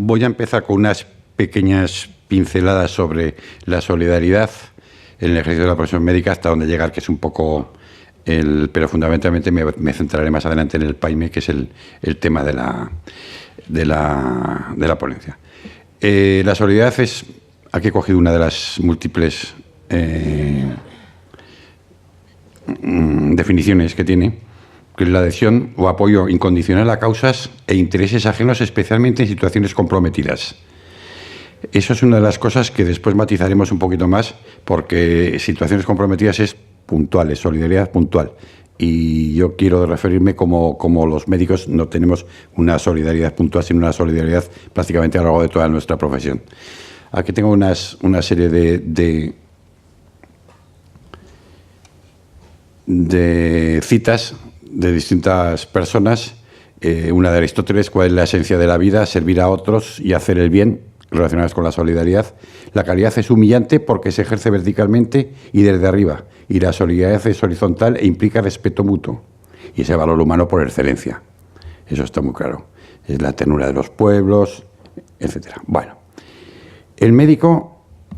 Voy a empezar con unas pequeñas pinceladas sobre la solidaridad en el ejercicio de la profesión médica, hasta donde llegar, que es un poco pero fundamentalmente me centraré más adelante en el PAIME, que es el tema de la ponencia. La solidaridad es, aquí he cogido una de las múltiples definiciones que tiene, que es la adhesión o apoyo incondicional a causas e intereses ajenos, especialmente en situaciones comprometidas. Eso es una de las cosas que después matizaremos un poquito más, porque situaciones comprometidas es puntual, es solidaridad puntual. Y yo quiero referirme como los médicos no tenemos una solidaridad puntual, sino una solidaridad prácticamente a lo largo de toda nuestra profesión. Aquí tengo una serie de citas de distintas personas. Una de Aristóteles: ¿cuál es la esencia de la vida? Servir a otros y hacer el bien, relacionadas con la solidaridad. La caridad es humillante porque se ejerce verticalmente y desde arriba, y la solidaridad es horizontal e implica respeto mutuo y ese valor humano por excelencia. Eso está muy claro. Es la ternura de los pueblos, etcétera. Bueno, el médico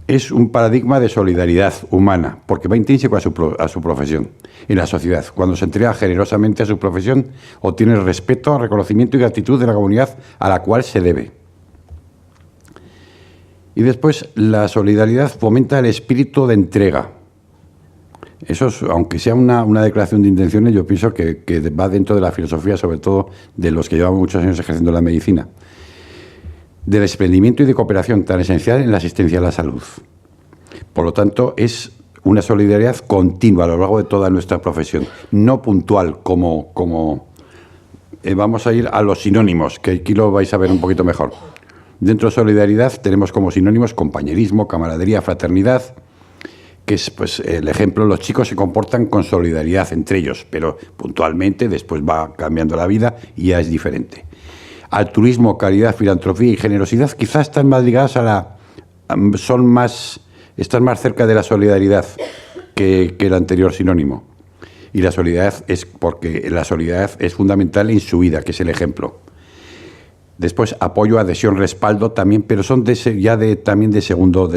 es un paradigma de solidaridad humana, porque va intrínseco a su profesión. En la sociedad, cuando se entrega generosamente a su profesión, obtiene respeto, reconocimiento y gratitud de la comunidad a la cual se debe. Y después, la solidaridad fomenta el espíritu de entrega. Eso, aunque sea una declaración de intenciones, yo pienso que va dentro de la filosofía, sobre todo de los que llevan muchos años ejerciendo la medicina, de desprendimiento y de cooperación tan esencial en la asistencia a la salud. Por lo tanto, es una solidaridad continua a lo largo de toda nuestra profesión, no puntual como vamos a ir a los sinónimos, que aquí lo vais a ver un poquito mejor. Dentro de solidaridad tenemos como sinónimos compañerismo, camaradería, fraternidad, que es pues el ejemplo. Los chicos se comportan con solidaridad entre ellos, pero puntualmente después va cambiando la vida y ya es diferente. Altruismo, caridad, filantropía y generosidad quizás están más ligadas están más cerca de la solidaridad que el anterior sinónimo. Y la solidaridad porque la solidaridad es fundamental en su vida, que es el ejemplo. Después, apoyo, adhesión, respaldo también, pero son también de segundo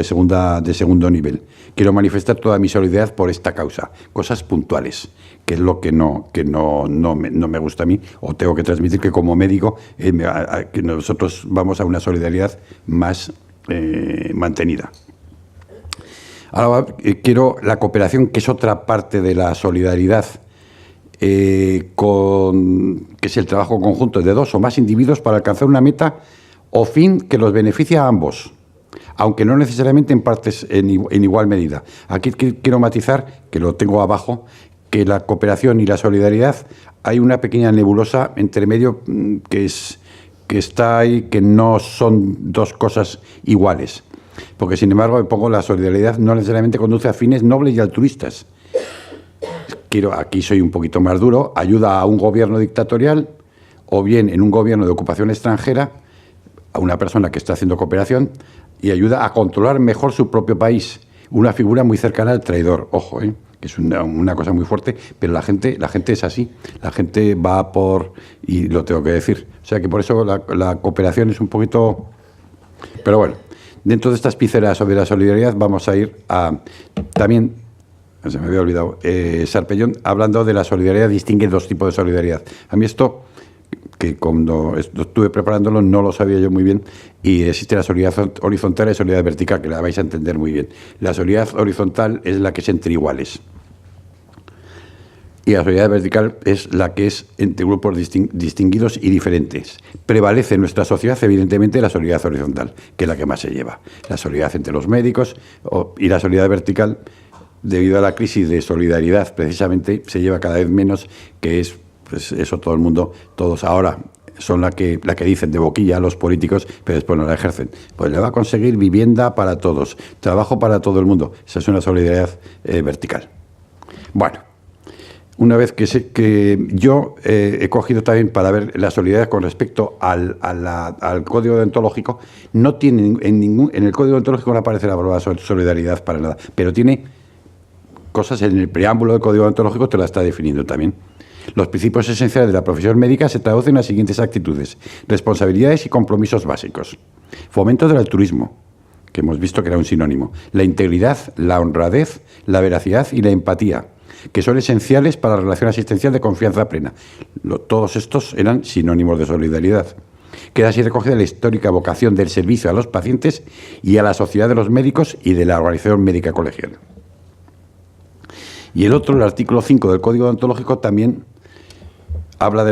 nivel. Quiero manifestar toda mi solidaridad por esta causa. Cosas puntuales, que es lo que no me gusta a mí, o tengo que transmitir, que como médico que nosotros vamos a una solidaridad más mantenida. Ahora quiero la cooperación, que es otra parte de la solidaridad, que es el trabajo conjunto de dos o más individuos para alcanzar una meta o fin que los beneficia a ambos, aunque no necesariamente en igual medida. Aquí quiero matizar, que lo tengo abajo, que la cooperación y la solidaridad hay una pequeña nebulosa entre medio que está ahí, que no son dos cosas iguales. Porque, sin embargo, pongo la solidaridad no necesariamente conduce a fines nobles y altruistas. Aquí soy un poquito más duro: ayuda a un gobierno dictatorial o bien en un gobierno de ocupación extranjera a una persona que está haciendo cooperación, y ayuda a controlar mejor su propio país. Una figura muy cercana al traidor, ojo, que es una cosa muy fuerte, pero la gente es así. La gente va y lo tengo que decir. O sea que por eso la cooperación es un poquito... Pero bueno, dentro de estas pinceladas sobre la solidaridad vamos a ir también... Se me había olvidado. Sarpellón, hablando de la solidaridad, distingue dos tipos de solidaridad. A mí esto, que cuando estuve preparándolo no lo sabía yo muy bien, y existe la solidaridad horizontal y la solidaridad vertical, que la vais a entender muy bien. La solidaridad horizontal es la que es entre iguales, y la solidaridad vertical es la que es entre grupos distinguidos y diferentes. Prevalece en nuestra sociedad, evidentemente, la solidaridad horizontal, que es la que más se lleva. La solidaridad entre los médicos, y la solidaridad vertical, debido a la crisis de solidaridad, precisamente, se lleva cada vez menos, que es, pues eso, todos ahora son la que dicen de boquilla a los políticos, pero después no la ejercen. Pues le va a conseguir vivienda para todos, trabajo para todo el mundo. Esa es una solidaridad vertical. Bueno, una vez que yo he cogido también para ver la solidaridad con respecto al código deontológico, no tiene en el código deontológico no aparece la palabra solidaridad para nada, pero tiene cosas en el preámbulo del código deontológico, te la está definiendo también. Los principios esenciales de la profesión médica se traducen en las siguientes actitudes: responsabilidades y compromisos básicos. Fomento del altruismo, que hemos visto que era un sinónimo. La integridad, la honradez, la veracidad y la empatía, que son esenciales para la relación asistencial de confianza plena. Todos estos eran sinónimos de solidaridad. Queda así recogida la histórica vocación del servicio a los pacientes y a la sociedad de los médicos y de la organización médica colegial. Y el otro, el artículo 5 del Código Deontológico, también habla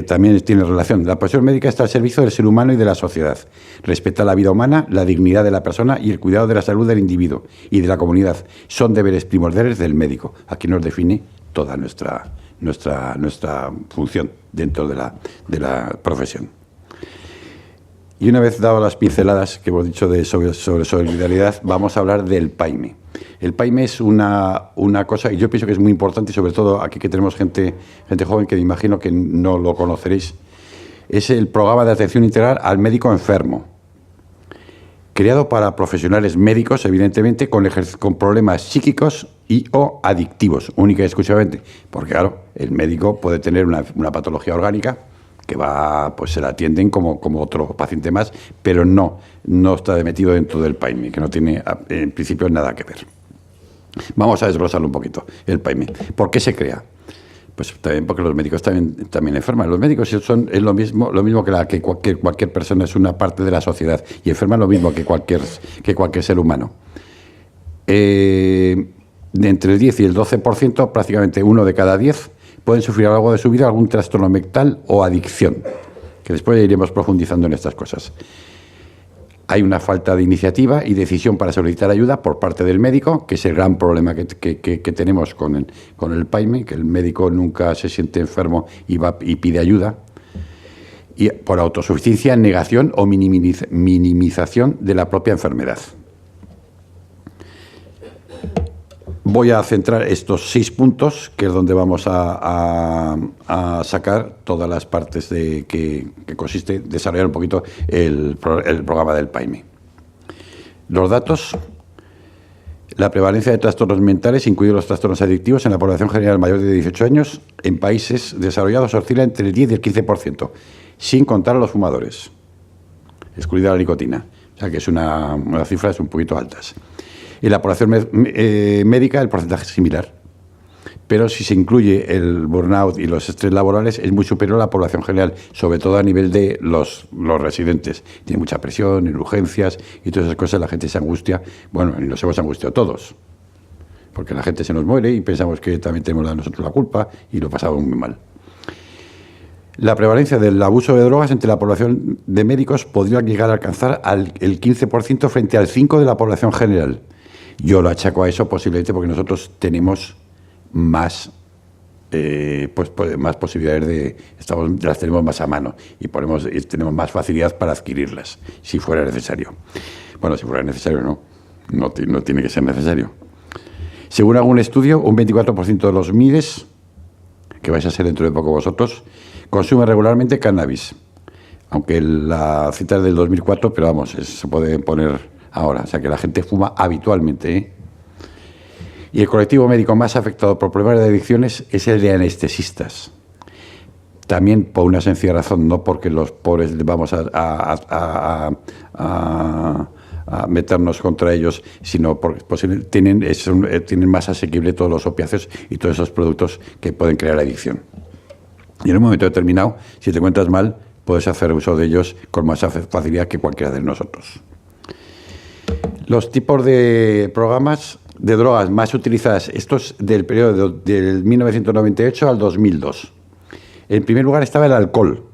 también tiene relación. La profesión médica está al servicio del ser humano y de la sociedad. Respeta la vida humana, la dignidad de la persona y el cuidado de la salud del individuo y de la comunidad. Son deberes primordiales del médico. Aquí nos define toda nuestra función dentro de la profesión. Y una vez dado las pinceladas que hemos dicho sobre solidaridad, vamos a hablar del PAIME. El PAIME es una cosa, y yo pienso que es muy importante, y sobre todo aquí que tenemos gente joven que me imagino que no lo conoceréis. Es el programa de atención integral al médico enfermo, creado para profesionales médicos, evidentemente, con problemas psíquicos y o adictivos, única y exclusivamente. Porque, claro, el médico puede tener una patología orgánica que pues se la atienden como otro paciente más, pero no está metido dentro del PAIME, que no tiene en principio nada que ver. Vamos a desglosarlo un poquito, el PAIME. ¿Por qué se crea? Pues también porque los médicos también enferman. Los médicos es lo mismo que cualquier persona, es una parte de la sociedad y enferman lo mismo que cualquier ser humano. Entre el 10 y el 12%, prácticamente 1 de cada 10, pueden sufrir a lo largo de su vida algún trastorno mental o adicción, que después iremos profundizando en estas cosas. Hay una falta de iniciativa y decisión para solicitar ayuda por parte del médico, que es el gran problema que tenemos con el PAIME, que el médico nunca se siente enfermo y va y pide ayuda. Y por autosuficiencia, negación o minimización de la propia enfermedad. Voy a centrar estos 6 puntos, que es donde vamos a sacar todas las partes que consiste desarrollar un poquito el programa del PAIME. Los datos: la prevalencia de trastornos mentales, incluidos los trastornos adictivos, en la población general mayor de 18 años, en países desarrollados oscila entre el 10 y el 15%, sin contar a los fumadores, excluida la nicotina. O sea que es unas cifras un poquito altas. En la población médica el porcentaje es similar, pero si se incluye el burnout y los estrés laborales es muy superior a la población general, sobre todo a nivel de los residentes. Tiene mucha presión, en urgencias y todas esas cosas, la gente se angustia. Bueno, y nos hemos angustiado todos, porque la gente se nos muere y pensamos que también tenemos nosotros la culpa y lo pasamos muy mal. La prevalencia del abuso de drogas entre la población de médicos podría llegar a alcanzar el 15% frente al 5% de la población general. Yo lo achaco a eso posiblemente porque nosotros tenemos más posibilidades las tenemos más a mano y tenemos más facilidad para adquirirlas, si fuera necesario. Bueno, si fuera necesario no tiene que ser necesario. Según algún estudio, un 24% de los MIDES, que vais a ser dentro de poco vosotros, consumen regularmente cannabis. Aunque la cita es del 2004, pero vamos, se puede poner ahora, o sea que la gente fuma habitualmente, ¿eh? Y el colectivo médico más afectado por problemas de adicciones es el de anestesistas. También por una sencilla razón, no porque los pobres vamos a meternos contra ellos, sino porque tienen más asequible todos los opiáceos y todos esos productos que pueden crear adicción. Y en un momento determinado, si te encuentras mal, puedes hacer uso de ellos con más facilidad que cualquiera de nosotros. Los tipos de programas de drogas más utilizadas, estos del periodo del 1998 al 2002. En primer lugar estaba el alcohol,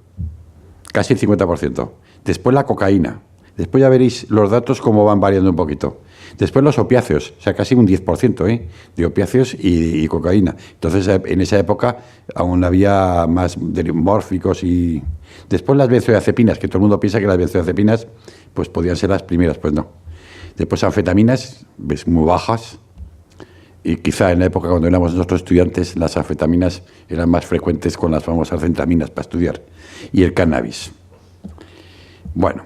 casi el 50%. Después la cocaína. Después ya veréis los datos cómo van variando un poquito. Después los opiáceos, o sea, casi un 10%, de opiáceos y cocaína. Entonces, en esa época aún había más mórficos y... Después las benzodiazepinas, que todo el mundo piensa que las benzodiazepinas pues podían ser las primeras, pues no. Después anfetaminas, ves, muy bajas, y quizá en la época cuando éramos nosotros estudiantes las anfetaminas eran más frecuentes con las famosas fenitaminas para estudiar, y el cannabis. Bueno,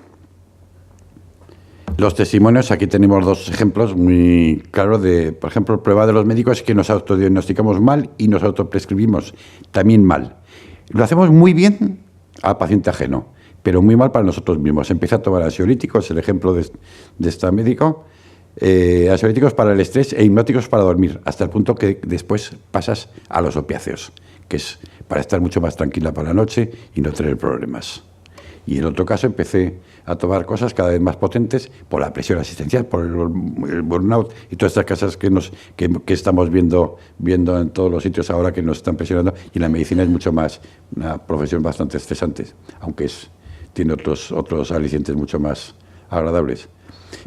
Los testimonios, aquí tenemos dos ejemplos muy claros de, por ejemplo, el problema de los médicos es que nos autodiagnosticamos mal y nos autoprescribimos también mal. Lo hacemos muy bien al paciente ajeno, pero muy mal para nosotros mismos. Empieza a tomar ansiolíticos, el ejemplo de este médico, ansiolíticos para el estrés e hipnóticos para dormir, hasta el punto que después pasas a los opiáceos, que es para estar mucho más tranquila por la noche y no tener problemas. Y en otro caso empecé a tomar cosas cada vez más potentes por la presión asistencial, por el burnout y todas estas cosas que estamos viendo en todos los sitios ahora que nos están presionando. Y la medicina es mucho más, una profesión bastante estresante, aunque tiene otros alicientes mucho más agradables.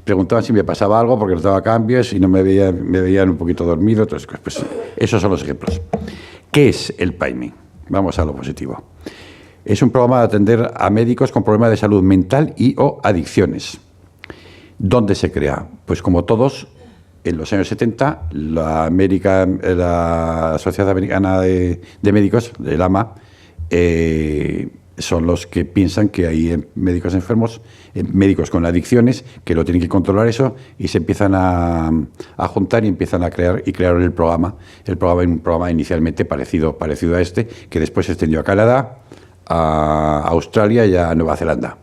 Preguntaban si me pasaba algo porque nos daba cambios y no me veían un poquito dormido. Entonces, pues esos son los ejemplos. ¿Qué es el PAIME? Vamos a lo positivo. Es un programa de atender a médicos con problemas de salud mental y o adicciones. ¿Dónde se crea? Pues como todos, en los años 70, la Sociedad Americana de Médicos, el AMA, son los que piensan que hay médicos enfermos, médicos con adicciones, que lo tienen que controlar eso, y se empiezan a juntar y empiezan a crearon el programa. El programa es un programa inicialmente parecido a este, que después se extendió a Canadá, a Australia y a Nueva Zelanda.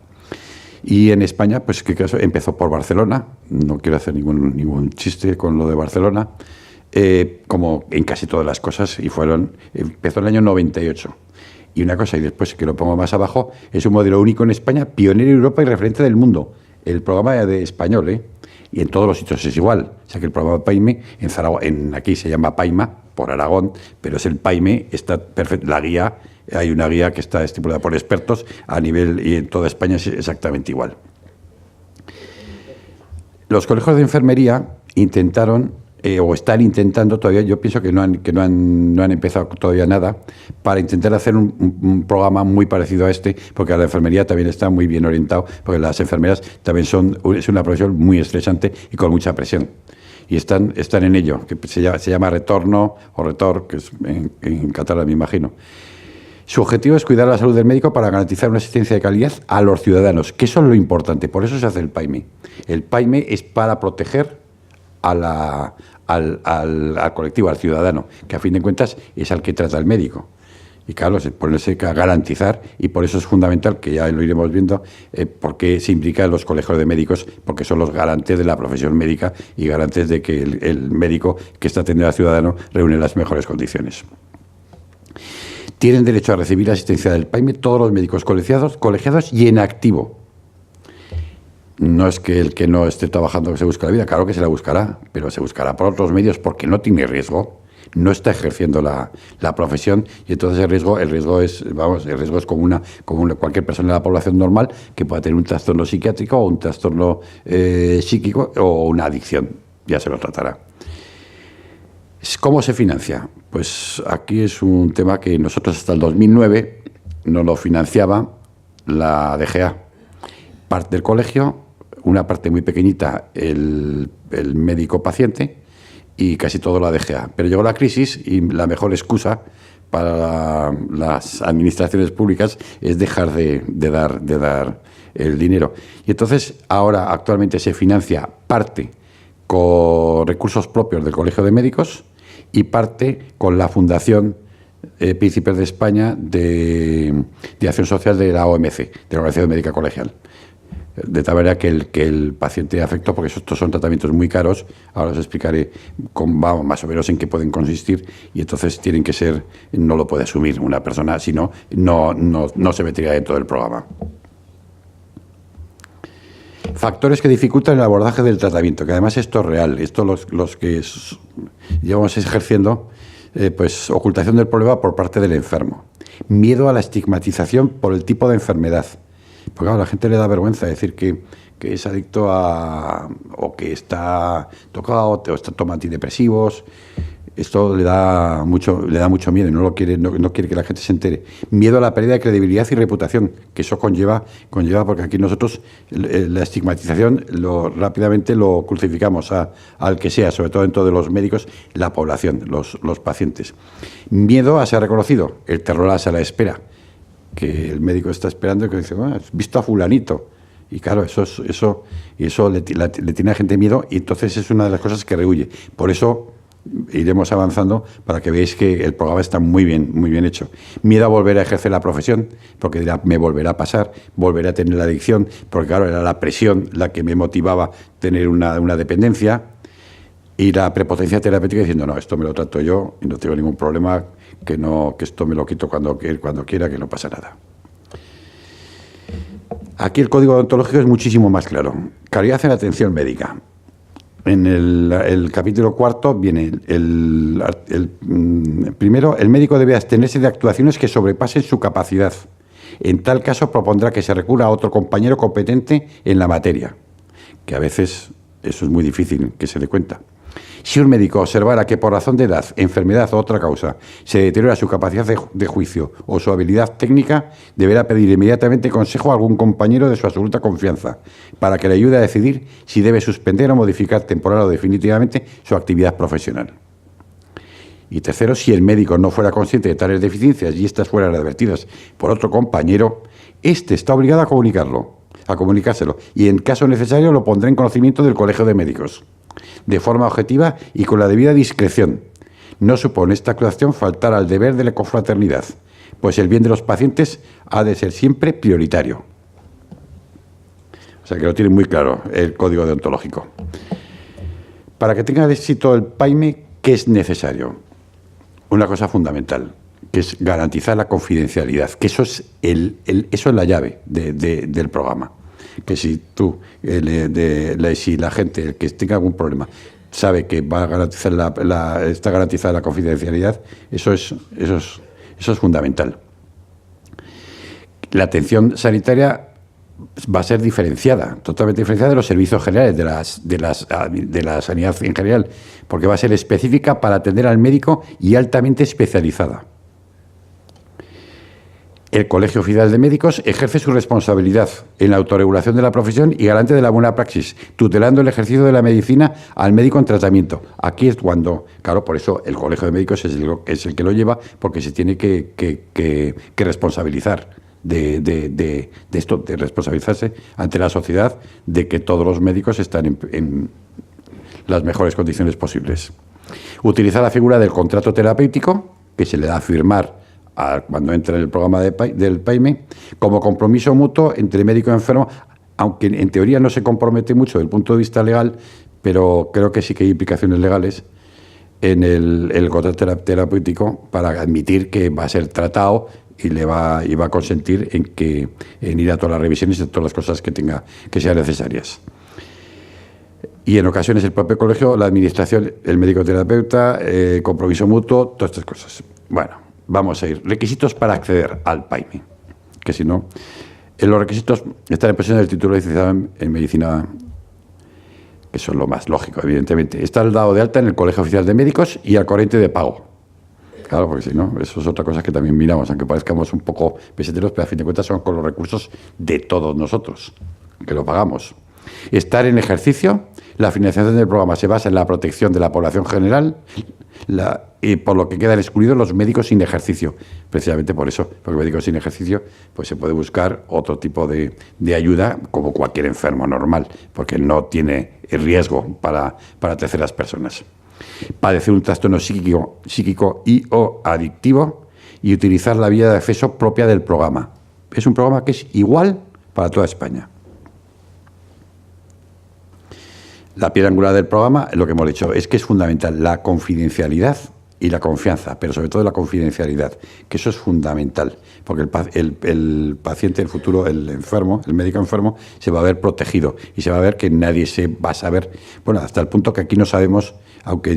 Y en España, pues que empezó por Barcelona, no quiero hacer ningún chiste con lo de Barcelona, como en casi todas las cosas, empezó en el año 98. Y una cosa, y después que lo pongo más abajo, es un modelo único en España, pionero en Europa y referente del mundo. El programa de español, y en todos los sitios es igual. O sea que el programa PAIME, aquí se llama PAIMA, por Aragón, pero es el PAIME, está perfecto. La guía, hay una guía que está estipulada por expertos a nivel, y en toda España es exactamente igual. Los colegios de enfermería intentaron, o están intentando todavía, yo pienso que no han empezado todavía nada, para intentar hacer un programa muy parecido a este, porque la enfermería también está muy bien orientado, porque las enfermeras también es una profesión muy estresante y con mucha presión. Y están en ello, que se llama retorno o retor, que es en catalán, me imagino. Su objetivo es cuidar la salud del médico para garantizar una asistencia de calidad a los ciudadanos, que eso es lo importante, por eso se hace el PAIME. El PAIME es para proteger al colectivo, al ciudadano, que a fin de cuentas es al que trata el médico. Y claro, ponerse a garantizar, y por eso es fundamental, que ya lo iremos viendo, por qué se implica en los colegios de médicos, porque son los garantes de la profesión médica y garantes de que el médico que está atendiendo al ciudadano reúne las mejores condiciones. Tienen derecho a recibir la asistencia del PAIME todos los médicos colegiados y en activo. No es que el que no esté trabajando que se busque la vida, claro que se la buscará, pero se buscará por otros medios porque no tiene riesgo, no está ejerciendo la profesión, y entonces el riesgo es como cualquier persona de la población normal que pueda tener un trastorno psiquiátrico o un trastorno psíquico o una adicción, ya se lo tratará. ¿Cómo se financia? Pues aquí es un tema que nosotros hasta el 2009 nos lo financiaba la DGA. Parte del colegio, una parte muy pequeñita el médico paciente y casi todo la DGA. Pero llegó la crisis y la mejor excusa para las administraciones públicas es dejar de dar el dinero. Y entonces ahora actualmente se financia parte con recursos propios del Colegio de Médicos y parte con la Fundación Príncipes de España de Acción Social de la OMC, de la Organización Médica Colegial. De tal manera que el paciente afectado, porque estos son tratamientos muy caros, ahora os explicaré más o menos en qué pueden consistir, y entonces tienen que ser, no lo puede asumir una persona, sino no se metería dentro del programa. Factores que dificultan el abordaje del tratamiento, que además esto es real, esto los que llevamos ejerciendo, pues ocultación del problema por parte del enfermo, miedo a la estigmatización por el tipo de enfermedad, porque claro, a la gente le da vergüenza decir que es adicto o que está tocado o está tomando antidepresivos. Esto le da mucho miedo y no quiere que la gente se entere. Miedo a la pérdida de credibilidad y reputación, que eso conlleva porque aquí nosotros la estigmatización rápidamente lo crucificamos al que sea, sobre todo dentro de los médicos, la población, los pacientes. Miedo a ser reconocido, el terror a la espera, que el médico está esperando y que dice, ¿has visto a fulanito? Y claro, eso le tiene a la gente miedo, y entonces es una de las cosas que rehuye. Por eso iremos avanzando para que veáis que el programa está muy bien hecho. Miedo a volver a ejercer la profesión, porque dirá, me volverá a pasar, volveré a tener la adicción, porque claro, era la presión la que me motivaba a tener una dependencia, y la prepotencia terapéutica diciendo, no, esto me lo trato yo y no tengo ningún problema, que esto me lo quito cuando quiera, que no pasa nada. Aquí el código deontológico es muchísimo más claro. Calidad en la atención médica. En el capítulo 4 viene primero, el médico debe abstenerse de actuaciones que sobrepasen su capacidad. En tal caso propondrá que se recurra a otro compañero competente en la materia, que a veces eso es muy difícil que se dé cuenta. Si un médico observara que por razón de edad, enfermedad o otra causa se deteriora su capacidad de juicio o su habilidad técnica, deberá pedir inmediatamente consejo a algún compañero de su absoluta confianza para que le ayude a decidir si debe suspender o modificar temporal o definitivamente su actividad profesional. Y tercero, si el médico no fuera consciente de tales deficiencias y éstas fueran advertidas por otro compañero, éste está obligado a comunicárselo, y en caso necesario lo pondrá en conocimiento del Colegio de Médicos, de forma objetiva y con la debida discreción. No supone esta actuación faltar al deber de la confraternidad, pues el bien de los pacientes ha de ser siempre prioritario. O sea que lo tiene muy claro el código deontológico. Para que tenga éxito el PAIME, ¿qué es necesario? Una cosa fundamental, que es garantizar la confidencialidad, que eso es eso es la llave del programa. Que si si la gente, el que tenga algún problema, sabe que va a garantizar está garantizada la confidencialidad, eso es fundamental. La atención sanitaria va a ser diferenciada, totalmente diferenciada de los servicios generales, de la sanidad en general, porque va a ser específica para atender al médico y altamente especializada. El Colegio Oficial de Médicos ejerce su responsabilidad en la autorregulación de la profesión y garante de la buena praxis, tutelando el ejercicio de la medicina al médico en tratamiento. Aquí es cuando, claro, por eso el Colegio de Médicos es el que lo lleva, porque se tiene que responsabilizar de esto, de responsabilizarse ante la sociedad de que todos los médicos están en las mejores condiciones posibles. Utiliza la figura del contrato terapéutico, que se le da a firmar cuando entra en el programa del PAIME, como compromiso mutuo entre médico y enfermo, aunque en teoría no se compromete mucho desde el punto de vista legal, pero creo que sí que hay implicaciones legales en el contrato terapéutico para admitir que va a ser tratado y va a consentir en ir a todas las revisiones y a todas las cosas que sean necesarias. Y en ocasiones el propio colegio, la administración, el médico terapeuta, compromiso mutuo, todas estas cosas. Bueno, vamos a ir. Requisitos para acceder al PAIME. Que si no, en los requisitos están en posesión del título de licenciado en medicina, que eso es lo más lógico, evidentemente. Está el dado de alta en el Colegio Oficial de Médicos y al corriente de pago. Claro, porque si no, eso es otra cosa que también miramos, aunque parezcamos un poco peseteros, pero a fin de cuentas son con los recursos de todos nosotros, que lo pagamos. Estar en ejercicio. La financiación del programa se basa en la protección de la población general, y por lo que quedan excluidos los médicos sin ejercicio. Precisamente por eso, porque médicos sin ejercicio, pues se puede buscar otro tipo de ayuda, como cualquier enfermo normal, porque no tiene riesgo para terceras personas. Padecer un trastorno psíquico y o adictivo y utilizar la vía de acceso propia del programa. Es un programa que es igual para toda España. La piedra angular del programa, lo que hemos dicho, es que es fundamental la confidencialidad y la confianza, pero sobre todo la confidencialidad, que eso es fundamental, porque el paciente, el futuro, el enfermo, el médico enfermo, se va a ver protegido y se va a ver que nadie se va a saber, bueno, hasta el punto que aquí no sabemos, aunque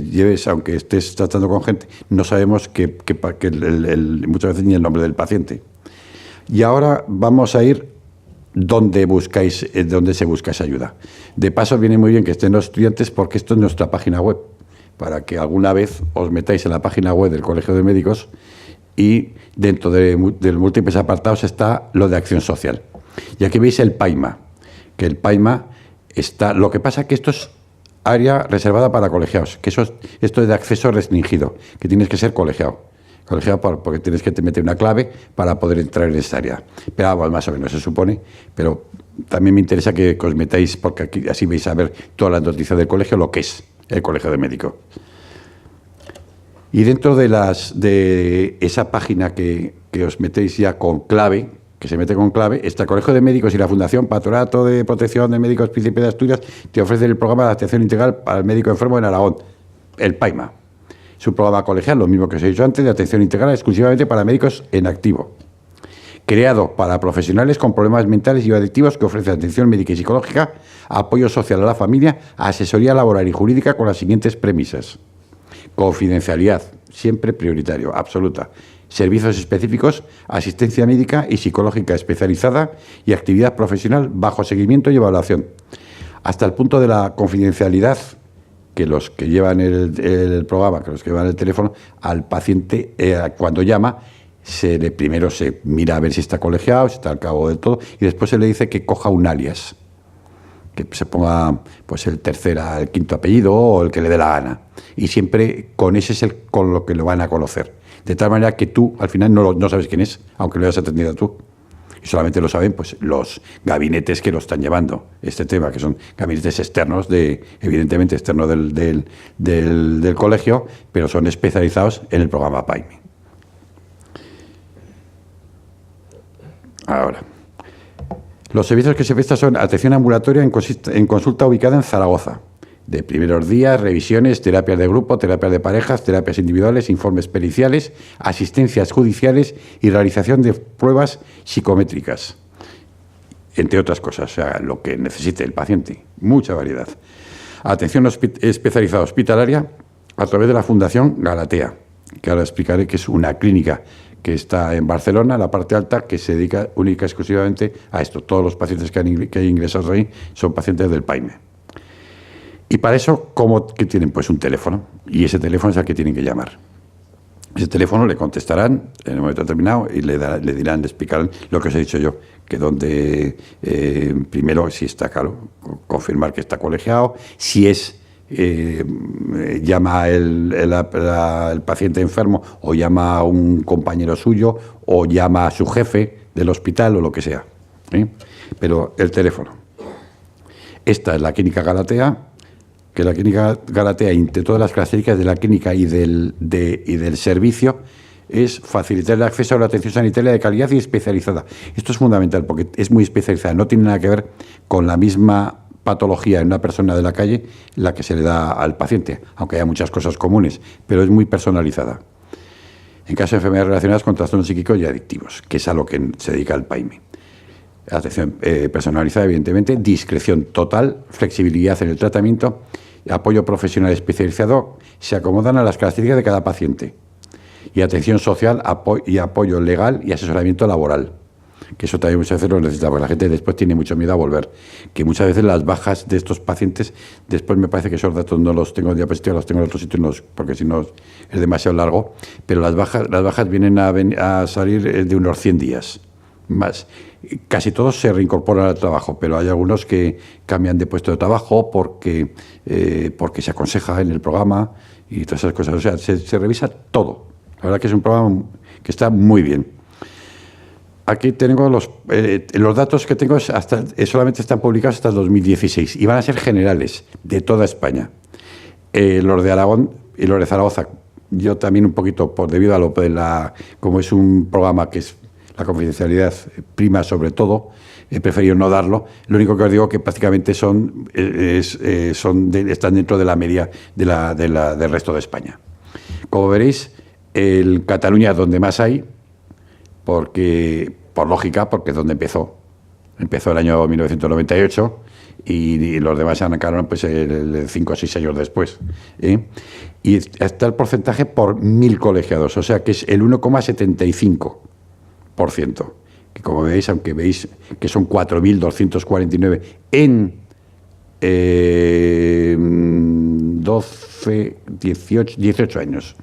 estés tratando con gente, no sabemos que muchas veces ni el nombre del paciente. Y ahora vamos a ir donde se busca esa ayuda. De paso, viene muy bien que estén los estudiantes, porque esto es nuestra página web, para que alguna vez os metáis en la página web del Colegio de Médicos, y dentro de múltiples apartados está lo de acción social. Y aquí veis el PAIMA, que el PAIMA está... Lo que pasa es que esto es área reservada para colegiados, que esto es de acceso restringido, que tienes que ser colegiado porque tienes que meter una clave para poder entrar en esta área. Pero más o menos se supone, pero también me interesa que os metáis, porque aquí así vais a ver todas las noticias del colegio, lo que es el Colegio de Médicos. Y dentro de esa página que os metéis ya con clave, que se mete con clave, está el Colegio de Médicos y la Fundación Patronato de Protección de Médicos Príncipe de Asturias te ofrecen el programa de atención integral para el médico enfermo en Aragón, el PAIMA. Es un programa colegial, lo mismo que os he dicho antes, de atención integral exclusivamente para médicos en activo. Creado para profesionales con problemas mentales y adictivos, que ofrece atención médica y psicológica, apoyo social a la familia, asesoría laboral y jurídica con las siguientes premisas. Confidencialidad, siempre prioritario, absoluta. Servicios específicos, asistencia médica y psicológica especializada y actividad profesional bajo seguimiento y evaluación. Hasta el punto de la confidencialidad, que los que llevan el programa, que los que llevan el teléfono, al paciente cuando llama, primero se mira a ver si está colegiado, si está al cabo de todo, y después se le dice que coja un alias, que se ponga pues el quinto apellido o el que le dé la gana. Y siempre con ese es con lo que lo van a conocer. De tal manera que tú al final no sabes quién es, aunque lo hayas atendido tú. Y solamente lo saben pues los gabinetes que lo están llevando este tema, que son gabinetes externos, evidentemente externos del colegio, pero son especializados en el programa PAIME. Ahora, los servicios que se prestan son atención ambulatoria en consulta ubicada en Zaragoza, de primeros días, revisiones, terapias de grupo, terapias de parejas, terapias individuales, informes periciales, asistencias judiciales y realización de pruebas psicométricas, entre otras cosas, o sea, lo que necesite el paciente, mucha variedad. Atención especializada hospitalaria a través de la Fundación Galatea, que ahora explicaré que es una clínica que está en Barcelona, la parte alta, que se dedica única y exclusivamente a esto. Todos los pacientes que hay ingresados ahí son pacientes del PAIME. Y para eso, ¿qué tienen? Pues un teléfono, y ese teléfono es al que tienen que llamar. Ese teléfono le contestarán en el momento determinado y le explicarán lo que os he dicho yo, que donde primero, si está claro, confirmar que está colegiado, si es llama el paciente enfermo o llama a un compañero suyo o llama a su jefe del hospital o lo que sea, ¿sí? Pero el teléfono. Esta es la clínica Galatea, que la clínica Galatea, entre todas las características de la clínica y del servicio, es facilitar el acceso a la atención sanitaria de calidad y especializada. Esto es fundamental porque es muy especializada, no tiene nada que ver con la misma patología en una persona de la calle la que se le da al paciente, aunque haya muchas cosas comunes, pero es muy personalizada. En caso de enfermedades relacionadas con trastornos psíquicos y adictivos, que es a lo que se dedica el PAIME. Atención personalizada, evidentemente, discreción total, flexibilidad en el tratamiento, apoyo profesional especializado, se acomodan a las características de cada paciente. Y atención social y apoyo legal y asesoramiento laboral. Que eso también muchas veces lo necesita, porque la gente después tiene mucho miedo a volver. Que muchas veces las bajas de estos pacientes, después me parece que esos datos no los tengo en diapositiva, los tengo en otro sitio, porque si no es demasiado largo, pero las bajas vienen a salir de unos 100 días más. Casi todos se reincorporan al trabajo, pero hay algunos que cambian de puesto de trabajo porque se aconseja en el programa y todas esas cosas. O sea, se revisa todo. La verdad que es un programa que está muy bien. Aquí tengo los datos que tengo, solamente están publicados hasta el 2016 y van a ser generales de toda España. Los de Aragón y los de Zaragoza, yo también un poquito, debido a como es un programa que es la confidencialidad prima sobre todo, he preferido no darlo. Lo único que os digo que prácticamente están dentro de la media del resto de España. Como veréis, el Cataluña es donde más hay, por lógica, porque es donde empezó. Empezó el año 1998 y los demás se arrancaron pues 5 o 6 años después. Y está el porcentaje por 1.000 colegiados, o sea que es el 1,75%. Que como veis, aunque veis que son 4.249 en 18 años,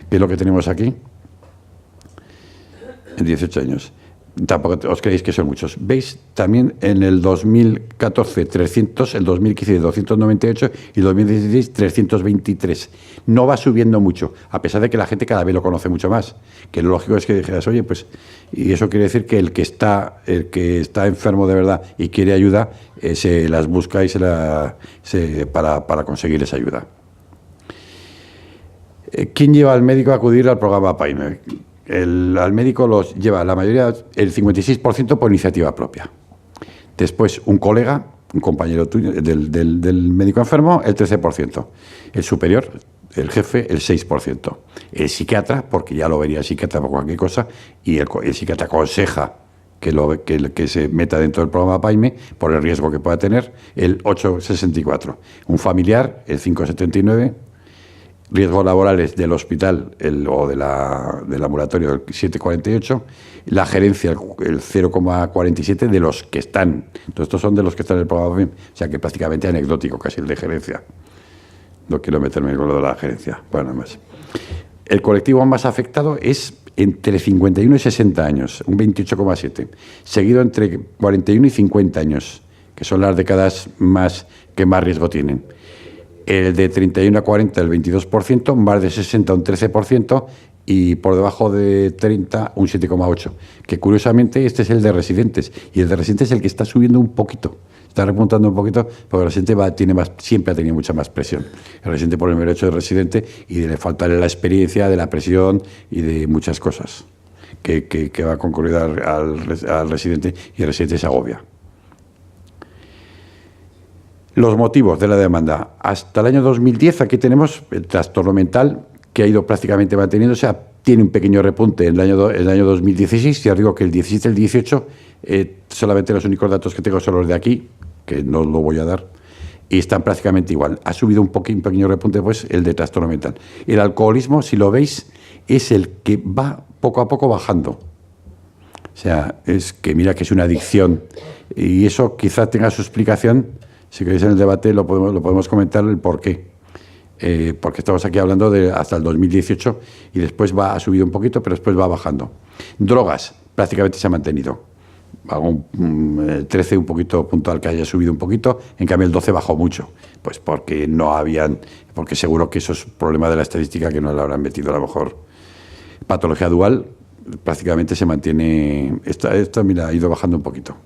que es lo que tenemos aquí, en 18 años. Tampoco os creéis que son muchos. Veis también en el 2014 300, el 2015 298 y el 2016 323. No va subiendo mucho, a pesar de que la gente cada vez lo conoce mucho más. Que lo lógico es que dijeras, oye, pues, y eso quiere decir que el que está enfermo de verdad y quiere ayuda, se las busca y para conseguir esa ayuda. ¿Quién lleva al médico a acudir al programa PAIME? Al médico los lleva la mayoría, el 56% por iniciativa propia. Después un colega, un compañero tuyo, del médico enfermo, el 13%. El superior, el jefe, el 6%. El psiquiatra, porque ya lo vería el psiquiatra por cualquier cosa, y el psiquiatra aconseja que se meta dentro del programa PAIME por el riesgo que pueda tener, el 8,64. Un familiar, el 5,79. Riesgos laborales del hospital o del ambulatorio, el 7,48. La gerencia, el 0,47 de los que están. Entonces, estos son de los que están en el programa PAIME. O sea, que prácticamente anecdótico casi el de gerencia. No quiero meterme con lo de la gerencia. Bueno, más. El colectivo más afectado es entre 51 y 60 años, un 28,7. Seguido entre 41 y 50 años, que son las décadas que más riesgo tienen. El de 31 a 40, el 22%, más de 60, un 13%, y por debajo de 30, un 7,8%. Que curiosamente este es el de residentes, y el de residentes es el que está subiendo un poquito, está repuntando un poquito, porque el residente siempre ha tenido mucha más presión. El residente por el mero hecho de residente, y de faltarle la experiencia de la presión y de muchas cosas que va a concurrir al residente, y el residente se agobia. Los motivos de la demanda. Hasta el año 2010 aquí tenemos el trastorno mental, que ha ido prácticamente manteniéndose. Tiene un pequeño repunte en el año 2016. Ya digo que el 17 y el 18 solamente los únicos datos que tengo son los de aquí, que no lo voy a dar, y están prácticamente igual. Ha subido un pequeño repunte pues el de trastorno mental. El alcoholismo, si lo veis, es el que va poco a poco bajando. O sea, es que mira que es una adicción, y eso quizá tenga su explicación. Si queréis en el debate lo podemos comentar el por qué. Porque estamos aquí hablando de hasta el 2018 y después ha subido un poquito, pero después va bajando. Drogas, prácticamente se ha mantenido. El 13 un poquito puntual que haya subido un poquito, en cambio el 12 bajó mucho. Pues porque porque seguro que eso es problema de la estadística que no le habrán metido a lo mejor. Patología dual, prácticamente se mantiene. Esta mira, ha ido bajando un poquito.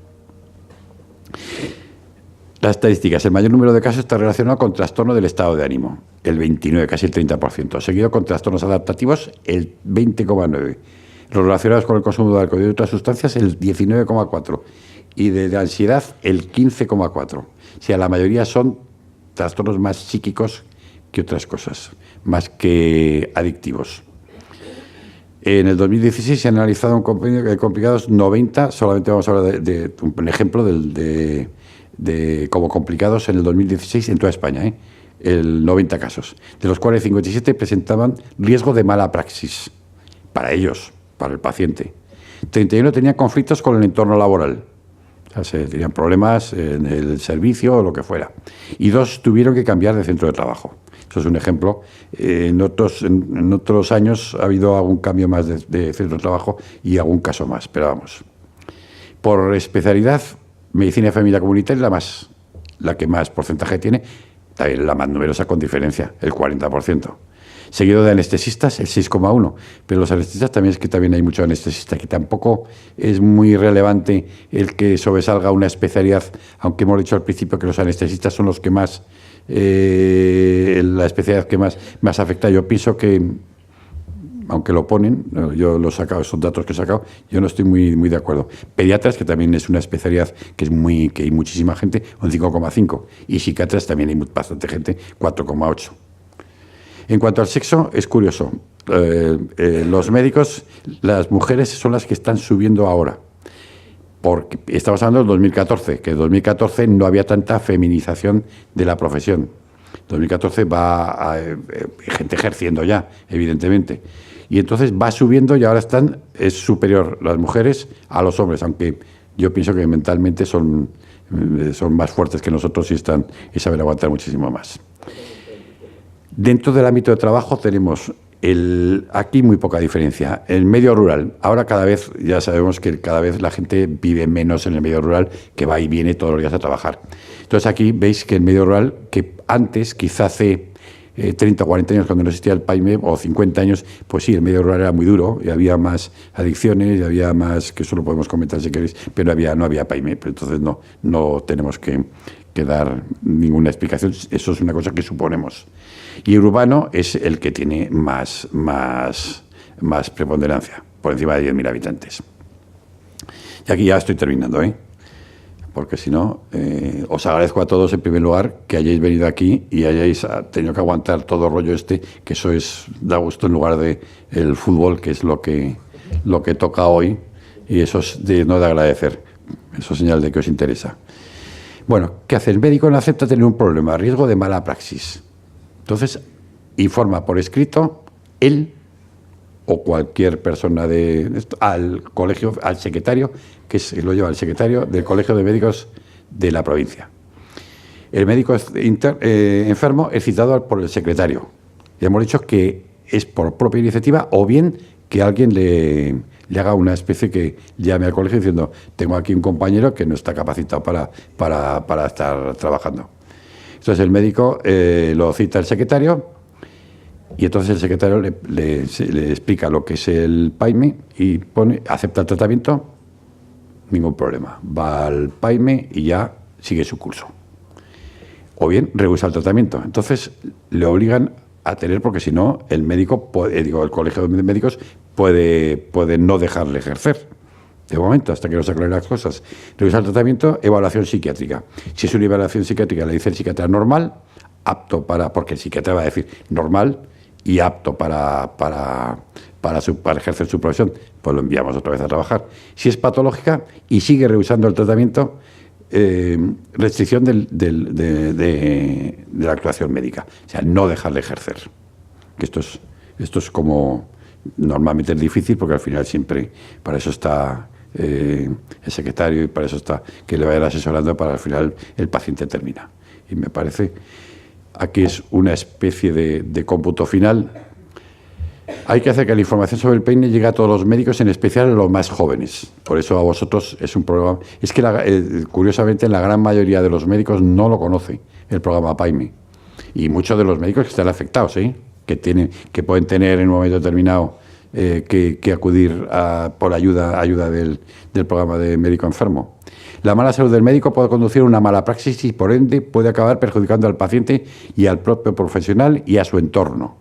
Las estadísticas. El mayor número de casos está relacionado con trastorno del estado de ánimo, el 29, casi el 30%. Seguido con trastornos adaptativos, el 20,9%. Los relacionados con el consumo de alcohol y de otras sustancias, el 19,4%. Y de ansiedad, el 15,4%. O sea, la mayoría son trastornos más psíquicos que otras cosas, más que adictivos. En el 2016 se han analizado complicados 90, solamente vamos a hablar de un ejemplo de como complicados en el 2016 en toda España, el 90 casos, de los cuales 57 presentaban riesgo de mala praxis para ellos, para el paciente. 31 tenían conflictos con el entorno laboral, o sea, tenían problemas en el servicio o lo que fuera, y 2 tuvieron que cambiar de centro de trabajo. Eso es un ejemplo. En otros años ha habido algún cambio más de centro de trabajo y algún caso más, pero vamos. Por especialidad, medicina y familia comunitaria es la que más porcentaje tiene, también la más numerosa con diferencia, el 40%. Seguido de anestesistas, el 6,1%. Pero los anestesistas también hay muchos anestesistas, que tampoco es muy relevante el que sobresalga una especialidad, aunque hemos dicho al principio que los anestesistas son los que más, la especialidad que más afecta. Yo pienso que, aunque lo ponen, yo lo he sacado, esos datos que he sacado, yo no estoy muy de acuerdo. Pediatras, que también es una especialidad que hay muchísima gente, un 5,5%. Y psiquiatras también hay bastante gente, 4,8%. En cuanto al sexo, es curioso. Los médicos, las mujeres son las que están subiendo ahora. Porque estamos hablando del 2014, que en 2014 no había tanta feminización de la profesión. En 2014 gente ejerciendo ya, evidentemente. Y entonces va subiendo y ahora es superior las mujeres a los hombres, aunque yo pienso que mentalmente son más fuertes que nosotros y saben aguantar muchísimo más. Dentro del ámbito de trabajo tenemos Aquí muy poca diferencia. El medio rural, ahora cada vez, ya sabemos que cada vez la gente vive menos en el medio rural, que va y viene todos los días a trabajar. Entonces aquí veis que el medio rural, que antes, quizá hace 30 o 40 años, cuando no existía el PAIME, o 50 años, pues sí, el medio rural era muy duro, y había más adicciones, y había más, que eso lo podemos comentar si queréis, pero no había PAIME, pero entonces no tenemos que dar ninguna explicación, eso es una cosa que suponemos. Y urbano es el que tiene más preponderancia, por encima de 10.000 habitantes. Y aquí ya estoy terminando, porque si no, os agradezco a todos en primer lugar que hayáis venido aquí y hayáis tenido que aguantar todo el rollo que eso da gusto en lugar de el fútbol, que es lo que toca hoy, y eso es no de agradecer, eso es señal de que os interesa. Bueno, ¿qué hace? El médico no acepta tener un problema, riesgo de mala praxis. Entonces, informa por escrito él o cualquier persona al colegio, al secretario, lo lleva el secretario del Colegio de Médicos de la provincia. El médico enfermo es citado por el secretario. Ya hemos dicho que es por propia iniciativa o bien que alguien le haga una especie que llame al colegio diciendo: tengo aquí un compañero que no está capacitado para estar trabajando. Entonces el médico lo cita al secretario y entonces el secretario le explica lo que es el PAIME y acepta el tratamiento, ningún problema. Va al PAIME y ya sigue su curso. O bien rehúsa el tratamiento. Entonces le obligan a tener, porque si no, el médico, el colegio de médicos puede no dejarle ejercer. De momento, hasta que no se aclaren las cosas. Rehúsa el tratamiento, evaluación psiquiátrica. Si es una evaluación psiquiátrica, le dice el psiquiatra normal, apto porque el psiquiatra va a decir normal y apto para ejercer su profesión, pues lo enviamos otra vez a trabajar. Si es patológica y sigue rehusando el tratamiento, restricción de la actuación médica, o sea, no dejarle ejercer. Que esto es como, normalmente es difícil, porque al final siempre, para eso está el secretario y para eso está que le vayan asesorando, para al final el paciente termina. Y me parece, aquí es una especie de cómputo final. Hay que hacer que la información sobre el PAIME llegue a todos los médicos, en especial a los más jóvenes. Por eso a vosotros es un programa. Es que curiosamente la gran mayoría de los médicos no lo conoce, el programa PAIME. Y muchos de los médicos que están afectados, que pueden tener en un momento determinado que acudir por ayuda del programa de médico enfermo. La mala salud del médico puede conducir a una mala praxis y por ende puede acabar perjudicando al paciente y al propio profesional y a su entorno.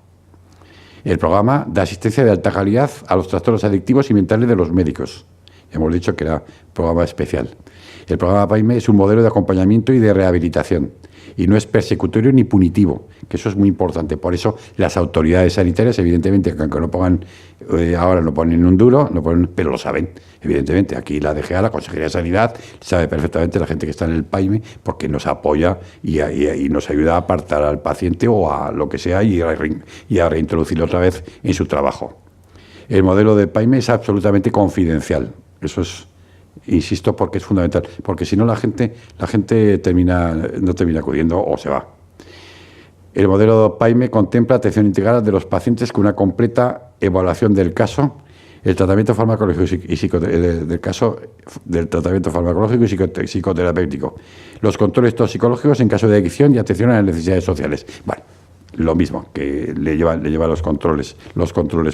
El programa da asistencia de alta calidad a los trastornos adictivos y mentales de los médicos. Hemos dicho que era programa especial. El programa PAIME es un modelo de acompañamiento y de rehabilitación, y no es persecutorio ni punitivo, que eso es muy importante. Por eso las autoridades sanitarias, evidentemente, que aunque no pongan, ahora no ponen un duro, pero lo saben, evidentemente. Aquí la DGA, la Consejería de Sanidad, sabe perfectamente la gente que está en el PAIME, porque nos apoya y nos ayuda a apartar al paciente o a lo que sea y a reintroducirlo otra vez en su trabajo. El modelo del PAIME es absolutamente confidencial. Eso es, insisto, porque es fundamental, porque si no la gente no termina acudiendo o se va. El modelo PAIME contempla atención integral de los pacientes con una completa evaluación del caso, el tratamiento farmacológico y psicoterapéutico, los controles toxicológicos en caso de adicción y atención a las necesidades sociales. Vale, lo mismo, que le lleva los controles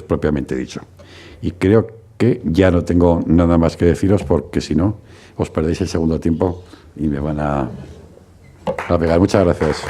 propiamente dicho. Y creo que ya no tengo nada más que deciros, porque si no, os perdéis el segundo tiempo y me van a pegar. Muchas gracias.